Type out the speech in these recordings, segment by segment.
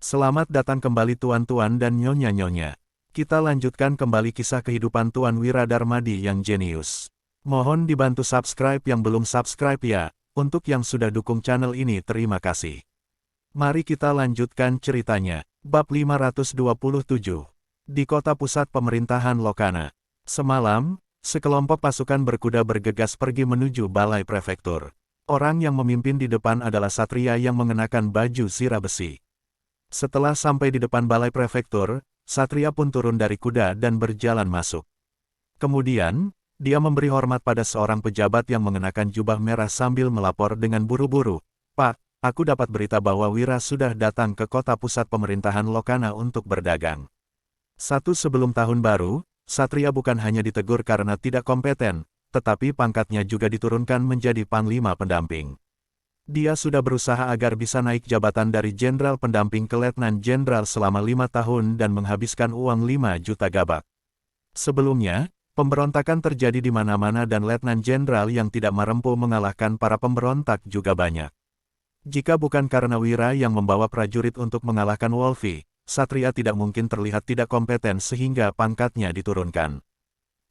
Selamat datang kembali tuan-tuan dan nyonya-nyonya. Kita lanjutkan kembali kisah kehidupan Tuan Wiradarmadi yang jenius. Mohon dibantu subscribe yang belum subscribe ya. Untuk yang sudah dukung channel ini terima kasih. Mari kita lanjutkan ceritanya. Bab 527. Di kota pusat pemerintahan Lokana. Semalam, sekelompok pasukan berkuda bergegas pergi menuju balai prefektur. Orang yang memimpin di depan adalah satria yang mengenakan baju sirah besi. Setelah sampai di depan balai prefektur, satria pun turun dari kuda dan berjalan masuk. Kemudian, dia memberi hormat pada seorang pejabat yang mengenakan jubah merah sambil melapor dengan buru-buru. "Pak, aku dapat berita bahwa Wira sudah datang ke kota pusat pemerintahan Lokana untuk berdagang." Sebelum tahun baru, satria bukan hanya ditegur karena tidak kompeten, tetapi pangkatnya juga diturunkan menjadi panglima pendamping. Dia sudah berusaha agar bisa naik jabatan dari jenderal pendamping ke letnan jenderal selama 5 tahun dan menghabiskan uang 5 juta gabak. Sebelumnya, pemberontakan terjadi di mana-mana dan letnan jenderal yang tidak mampu mengalahkan para pemberontak juga banyak. Jika bukan karena Wira yang membawa prajurit untuk mengalahkan Wolfi, satria tidak mungkin terlihat tidak kompeten sehingga pangkatnya diturunkan.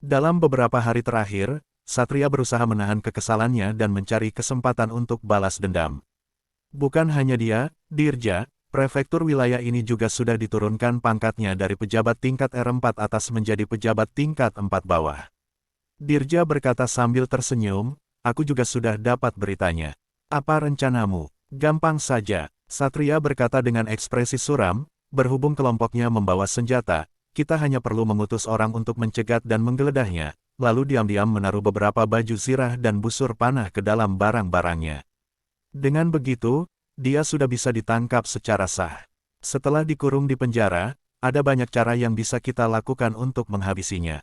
Dalam beberapa hari terakhir, satria berusaha menahan kekesalannya dan mencari kesempatan untuk balas dendam. Bukan hanya dia, Dirja, prefektur wilayah ini juga sudah diturunkan pangkatnya dari pejabat tingkat R4 atas menjadi pejabat tingkat 4 bawah. Dirja berkata sambil tersenyum, "Aku juga sudah dapat beritanya. Apa rencanamu?" "Gampang saja," satria berkata dengan ekspresi suram, "berhubung kelompoknya membawa senjata, kita hanya perlu mengutus orang untuk mencegat dan menggeledahnya, lalu diam-diam menaruh beberapa baju zirah dan busur panah ke dalam barang-barangnya. Dengan begitu, dia sudah bisa ditangkap secara sah. Setelah dikurung di penjara, ada banyak cara yang bisa kita lakukan untuk menghabisinya."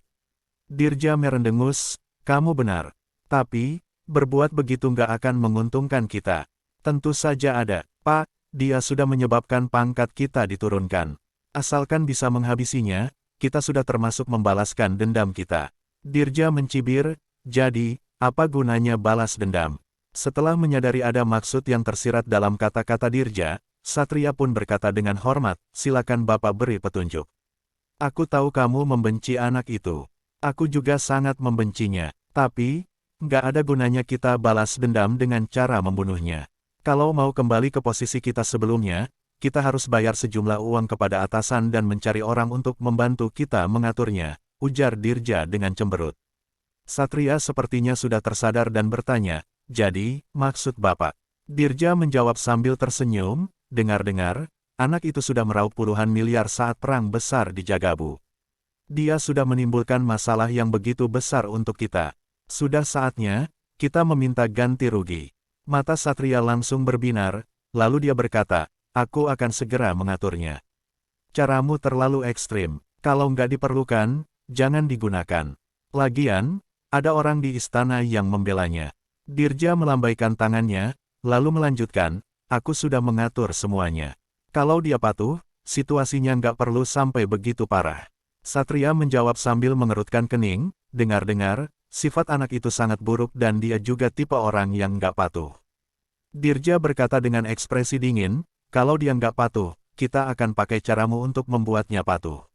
Dirja merendengus, "Kamu benar. Tapi, berbuat begitu nggak akan menguntungkan kita." "Tentu saja ada, Pak. Dia sudah menyebabkan pangkat kita diturunkan. Asalkan bisa menghabisinya, kita sudah termasuk membalaskan dendam kita." Dirja mencibir, "Jadi, apa gunanya balas dendam?" Setelah menyadari ada maksud yang tersirat dalam kata-kata Dirja, satria pun berkata dengan hormat, "Silakan Bapak beri petunjuk. Aku tahu kamu membenci anak itu. Aku juga sangat membencinya. Tapi, nggak ada gunanya kita balas dendam dengan cara membunuhnya. Kalau mau kembali ke posisi kita sebelumnya, kita harus bayar sejumlah uang kepada atasan dan mencari orang untuk membantu kita mengaturnya," ujar Dirja dengan cemberut. Satria sepertinya sudah tersadar dan bertanya, "Jadi, maksud Bapak?" Dirja menjawab sambil tersenyum, "Dengar-dengar, anak itu sudah meraup puluhan miliar saat perang besar di Jagabu. Dia sudah menimbulkan masalah yang begitu besar untuk kita. Sudah saatnya, kita meminta ganti rugi." Mata Satria langsung berbinar, lalu dia berkata, "Aku akan segera mengaturnya." "Caramu terlalu ekstrim. Kalau nggak diperlukan, jangan digunakan. Lagian, ada orang di istana yang membelanya." Dirja melambaikan tangannya, lalu melanjutkan, "Aku sudah mengatur semuanya. Kalau dia patuh, situasinya nggak perlu sampai begitu parah." Satria menjawab sambil mengerutkan kening, "Dengar-dengar, sifat anak itu sangat buruk dan dia juga tipe orang yang nggak patuh." Dirja berkata dengan ekspresi dingin, "Kalau dia nggak patuh, kita akan pakai caramu untuk membuatnya patuh."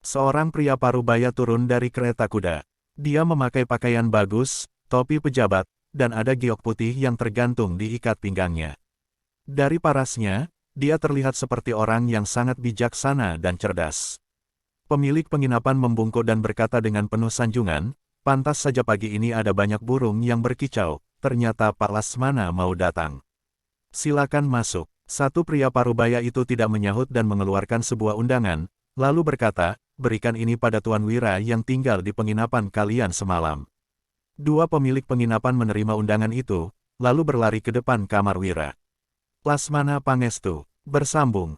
Seorang pria parubaya turun dari kereta kuda. Dia memakai pakaian bagus, topi pejabat, dan ada giok putih yang tergantung di ikat pinggangnya. Dari parasnya, dia terlihat seperti orang yang sangat bijaksana dan cerdas. Pemilik penginapan membungkuk dan berkata dengan penuh sanjungan, "Pantas saja pagi ini ada banyak burung yang berkicau, ternyata Pak Lasmana mau datang. Silakan masuk." Satu pria parubaya itu tidak menyahut dan mengeluarkan sebuah undangan, lalu berkata, "Berikan ini pada Tuan Wira yang tinggal di penginapan kalian semalam." Dua pemilik penginapan menerima undangan itu, lalu berlari ke depan kamar Wira. "Lasmana Pangestu," bersambung,